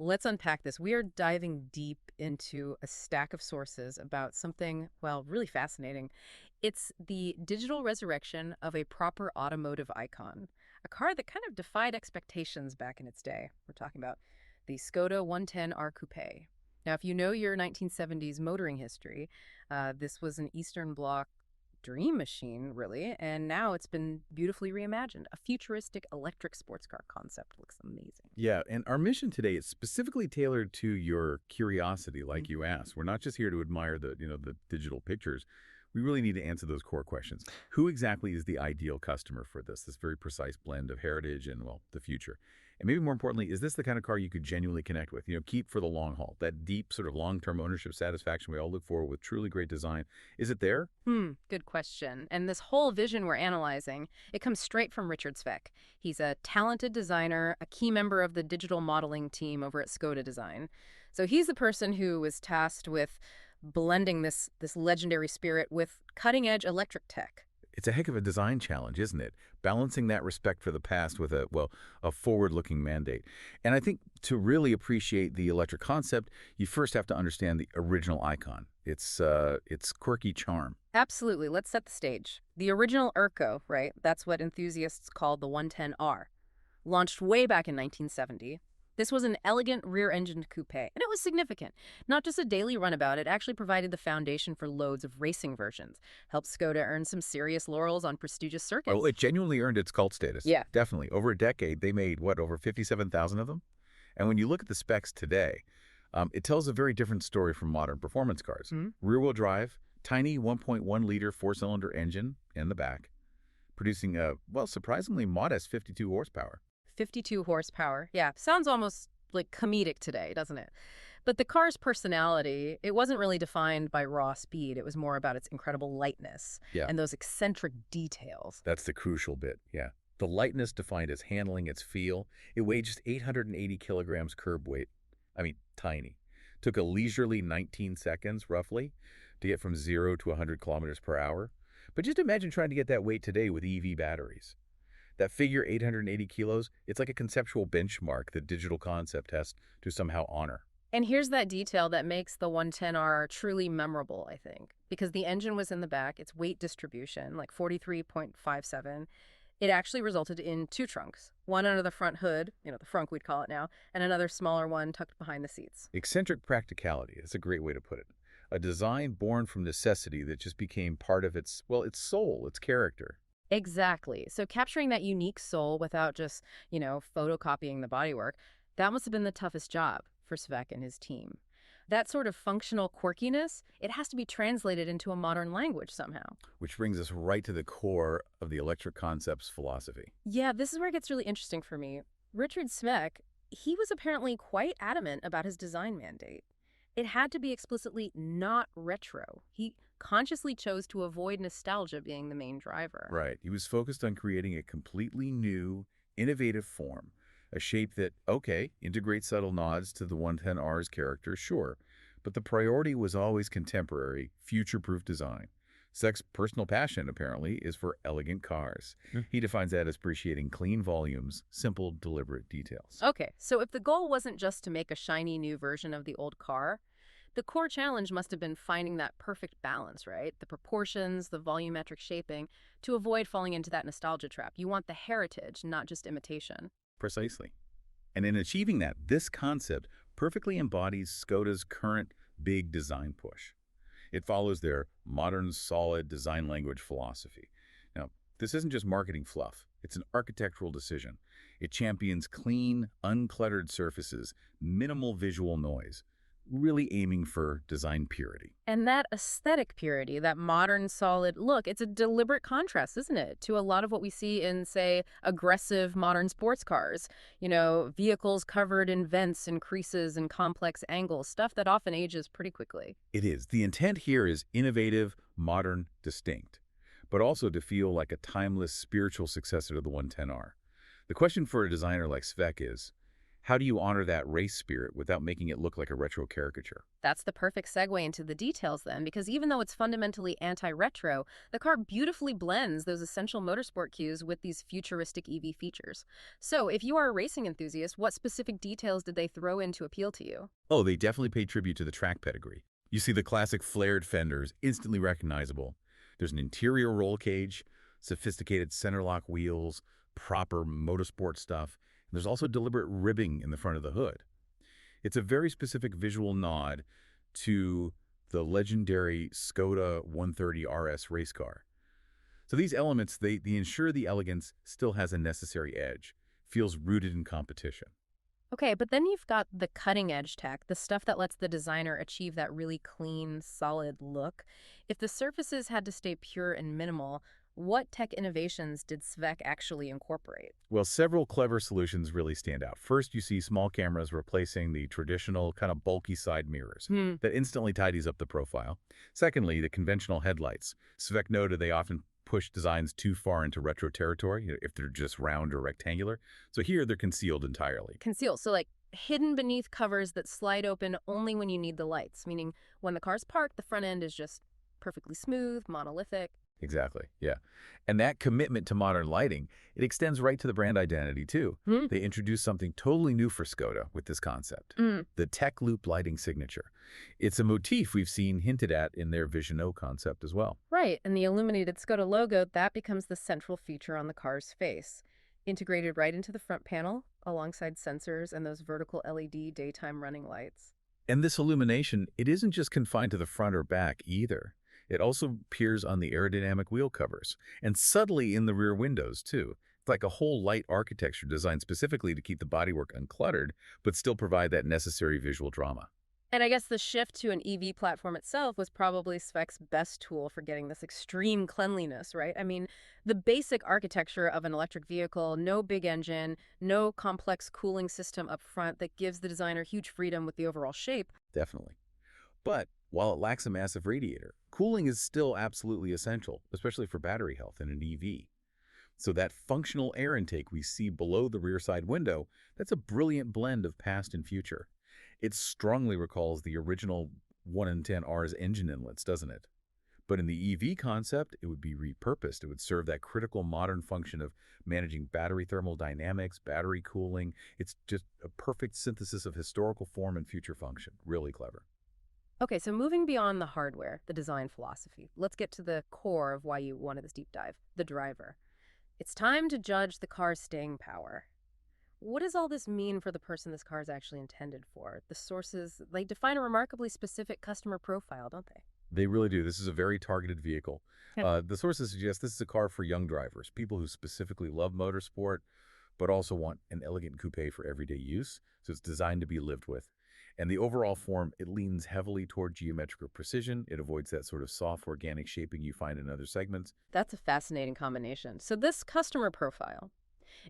Let's unpack this. We are diving deep into a stack of sources about something, well, really fascinating. It's the digital resurrection of a proper automotive icon, a car that kind of defied expectations back in its day. We're talking about the Skoda 110R Coupe. Now, if you know your 1970s motoring history, this was an Eastern Bloc dream machine, really, and now it's been beautifully reimagined. A futuristic electric sports car concept looks amazing. Yeah, and our mission today is specifically tailored to your curiosity, like you asked. We're not just here to admire the digital pictures. We really need to answer those core questions. Who exactly is the ideal customer for this very precise blend of heritage and, well, the future? And maybe more importantly, is this the kind of car you could genuinely connect with, keep for the long haul? That deep sort of long-term ownership satisfaction we all look for with truly great design. Is it there? Good question. And this whole vision we're analyzing, it comes straight from Richard Sveck. He's a talented designer, a key member of the digital modeling team over at Skoda Design. So he's the person who was tasked with blending this legendary spirit with cutting-edge electric tech. It's a heck of a design challenge, isn't it? Balancing that respect for the past with a forward-looking mandate. And I think to really appreciate the electric concept, you first have to understand the original icon. Its quirky charm. Absolutely. Let's set the stage. The original Urco, right? That's what enthusiasts call the 110R. Launched way back in 1970. This was an elegant rear-engined coupe, and it was significant. Not just a daily runabout, it actually provided the foundation for loads of racing versions. Helped Skoda earn some serious laurels on prestigious circuits. Oh, it genuinely earned its cult status. Yeah. Definitely. Over a decade, they made, over 57,000 of them? And when you look at the specs today, it tells a very different story from modern performance cars. Rear-wheel drive, tiny 1.1-liter four-cylinder engine in the back, producing a, surprisingly modest 52 horsepower. 52 horsepower. Yeah, sounds almost like comedic today, doesn't it? But the car's personality, it wasn't really defined by raw speed. It was more about its incredible lightness and those eccentric details. That's the crucial bit, yeah. The lightness defined its handling, its feel. It weighed just 880 kilograms curb weight. I mean, tiny. Took a leisurely 19 seconds, roughly, to get from 0 to 100 kilometers per hour. But just imagine trying to get that weight today with EV batteries. That figure, 880 kilos, it's like a conceptual benchmark that digital concept has to somehow honor. And here's that detail that makes the 110R truly memorable, I think. Because the engine was in the back, its weight distribution, like 43.57, it actually resulted in two trunks. One under the front hood, the frunk we'd call it now, and another smaller one tucked behind the seats. Eccentric practicality, that's a great way to put it. A design born from necessity that just became part of its soul, its character. Exactly. So capturing that unique soul without just, photocopying the bodywork, that must have been the toughest job for Sveck and his team. That sort of functional quirkiness, it has to be translated into a modern language somehow. Which brings us right to the core of the electric concept's philosophy. Yeah, this is where it gets really interesting for me. Richard Sveck, he was apparently quite adamant about his design mandate. It had to be explicitly not retro. He consciously chose to avoid nostalgia being the main driver. Right. He was focused on creating a completely new, innovative form. A shape that, integrates subtle nods to the 110R's character, sure. But the priority was always contemporary, future-proof design. Sveck's personal passion, apparently, is for elegant cars. He defines that as appreciating clean volumes, simple, deliberate details. Okay, so if the goal wasn't just to make a shiny new version of the old car, the core challenge must have been finding that perfect balance, right? The proportions, the volumetric shaping, to avoid falling into that nostalgia trap. You want the heritage, not just imitation. Precisely. And in achieving that, this concept perfectly embodies Skoda's current big design push. It follows their modern, solid design language philosophy. Now, this isn't just marketing fluff. It's an architectural decision. It champions clean, uncluttered surfaces, minimal visual noise, really aiming for design purity. And that aesthetic purity, that modern, solid look, it's a deliberate contrast, isn't it, to a lot of what we see in, say, aggressive modern sports cars. Vehicles covered in vents and creases and complex angles, stuff that often ages pretty quickly. It is. The intent here is innovative, modern, distinct, but also to feel like a timeless spiritual successor to the 110R. The question for a designer like Sveck is, How do you honor that race spirit without making it look like a retro caricature? That's the perfect segue into the details then, because even though it's fundamentally anti-retro, the car beautifully blends those essential motorsport cues with these futuristic EV features. So if you are a racing enthusiast, what specific details did they throw in to appeal to you? Oh, they definitely pay tribute to the track pedigree. You see the classic flared fenders, instantly recognizable. There's an interior roll cage, sophisticated center lock wheels, proper motorsport stuff. And there's also deliberate ribbing in the front of the hood. It's a very specific visual nod to the legendary Skoda 130 RS race car. So these elements, they ensure the elegance still has a necessary edge, feels rooted in competition. Okay, but then you've got the cutting edge tech, the stuff that lets the designer achieve that really clean, solid look. If the surfaces had to stay pure and minimal, what tech innovations did Svek actually incorporate? Well, several clever solutions really stand out. First, you see small cameras replacing the traditional kind of bulky side mirrors. Hmm. That instantly tidies up the profile. Secondly, the conventional headlights. Svek noted they often push designs too far into retro territory, if they're just round or rectangular. So here, they're concealed entirely. Concealed, so like hidden beneath covers that slide open only when you need the lights, meaning when the car's parked, the front end is just perfectly smooth, monolithic. Exactly, yeah. And that commitment to modern lighting, it extends right to the brand identity, too. Hmm. They introduced something totally new for Skoda with this concept, Mm. the tech loop lighting signature. It's a motif we've seen hinted at in their Vision O concept as well. Right, and the illuminated Skoda logo, that becomes the central feature on the car's face. Integrated right into the front panel, alongside sensors and those vertical LED daytime running lights. And this illumination, it isn't just confined to the front or back either. It also appears on the aerodynamic wheel covers, and subtly in the rear windows, too. It's like a whole light architecture designed specifically to keep the bodywork uncluttered, but still provide that necessary visual drama. And I guess the shift to an EV platform itself was probably Svek's best tool for getting this extreme cleanliness, right? I mean, the basic architecture of an electric vehicle, no big engine, no complex cooling system up front that gives the designer huge freedom with the overall shape. Definitely. But while it lacks a massive radiator, cooling is still absolutely essential, especially for battery health in an EV. So that functional air intake we see below the rear side window, that's a brilliant blend of past and future. It strongly recalls the original 1 in 10 R's engine inlets, doesn't it? But in the EV concept, it would be repurposed. It would serve that critical modern function of managing battery thermal dynamics, battery cooling. It's just a perfect synthesis of historical form and future function. Really clever. Okay, so moving beyond the hardware, the design philosophy, let's get to the core of why you wanted this deep dive, the driver. It's time to judge the car's staying power. What does all this mean for the person this car is actually intended for? The sources, they define a remarkably specific customer profile, don't they? They really do. This is a very targeted vehicle. Yeah. The sources suggest this is a car for young drivers, people who specifically love motorsport, but also want an elegant coupe for everyday use. So it's designed to be lived with. And the overall form, it leans heavily toward geometrical precision. It avoids that sort of soft, organic shaping you find in other segments. That's a fascinating combination. So this customer profile,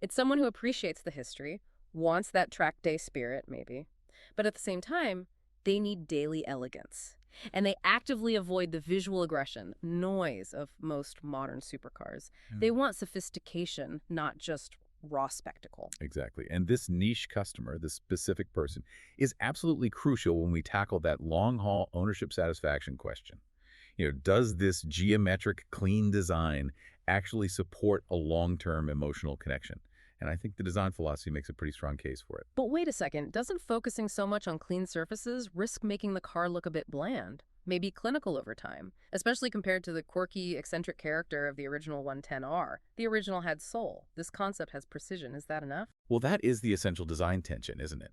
it's someone who appreciates the history, wants that track day spirit, maybe, but at the same time, they need daily elegance. And they actively avoid the visual aggression, noise of most modern supercars. They want sophistication, not just raw spectacle. Exactly. And this niche customer, this specific person, is absolutely crucial when we tackle that long-haul ownership satisfaction question. Does this geometric, clean design actually support a long-term emotional connection? And I think the design philosophy makes a pretty strong case for it. But wait a second, doesn't focusing so much on clean surfaces risk making the car look a bit bland? Maybe clinical over time, especially compared to the quirky, eccentric character of the original 110R. The original had soul. This concept has precision. Is that enough? Well, that is the essential design tension, isn't it?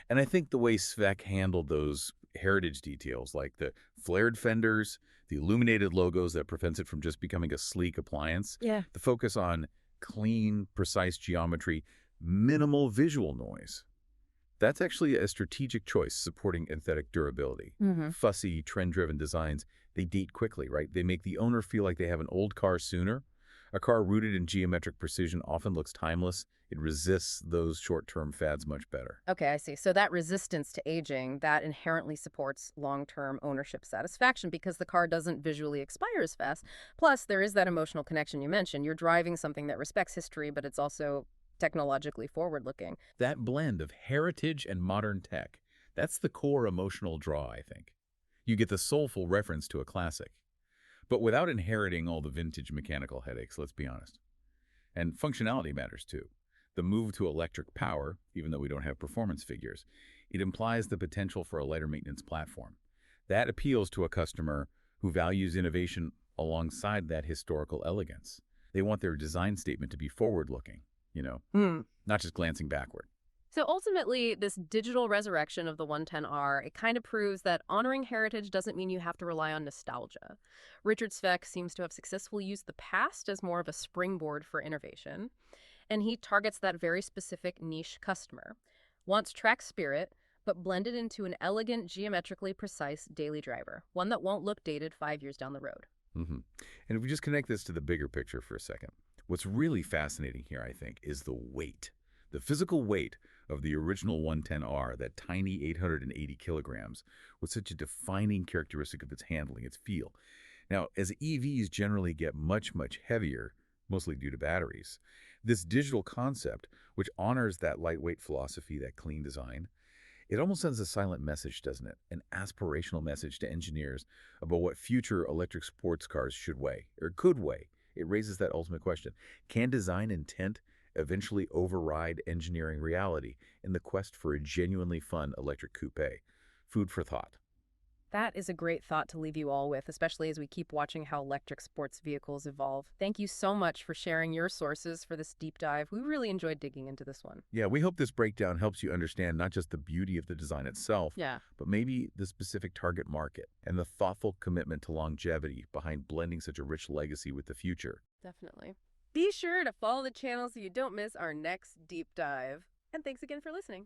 And I think the way Svek handled those heritage details, like the flared fenders, the illuminated logos that prevents it from just becoming a sleek appliance, Yeah. the focus on clean, precise geometry, minimal visual noise. That's actually a strategic choice supporting aesthetic durability. Mm-hmm. Fussy, trend-driven designs, they date quickly, right? They make the owner feel like they have an old car sooner. A car rooted in geometric precision often looks timeless. It resists those short-term fads much better. Okay, I see. So that resistance to aging, that inherently supports long-term ownership satisfaction because the car doesn't visually expire as fast. Plus, there is that emotional connection you mentioned. You're driving something that respects history, but it's also technologically forward-looking. That blend of heritage and modern tech, that's the core emotional draw, I think. You get the soulful reference to a classic, but without inheriting all the vintage mechanical headaches, let's be honest. And functionality matters too. The move to electric power, even though we don't have performance figures, it implies the potential for a lighter maintenance platform. That appeals to a customer who values innovation alongside that historical elegance. They want their design statement to be forward-looking, you know, Hmm. not just glancing backward. So ultimately, this digital resurrection of the 110R, it kind of proves that honoring heritage doesn't mean you have to rely on nostalgia. Richard Sveck seems to have successfully used the past as more of a springboard for innovation, and he targets that very specific niche customer. Wants track spirit, but blended into an elegant, geometrically precise daily driver, one that won't look dated 5 years down the road. hmm And if we just connect this to the bigger picture for a second, what's really fascinating here, I think, is the weight. The physical weight of the original 110R, that tiny 880 kilograms, was such a defining characteristic of its handling, its feel. Now, as EVs generally get much, much heavier, mostly due to batteries, this digital concept, which honors that lightweight philosophy, that clean design, it almost sends a silent message, doesn't it? An aspirational message to engineers about what future electric sports cars should weigh, or could weigh. It raises that ultimate question. Can design intent eventually override engineering reality in the quest for a genuinely fun electric coupe? Food for thought. That is a great thought to leave you all with, especially as we keep watching how electric sports vehicles evolve. Thank you so much for sharing your sources for this deep dive. We really enjoyed digging into this one. Yeah, we hope this breakdown helps you understand not just the beauty of the design itself, Yeah. but maybe the specific target market and the thoughtful commitment to longevity behind blending such a rich legacy with the future. Definitely. Be sure to follow the channel so you don't miss our next deep dive. And thanks again for listening.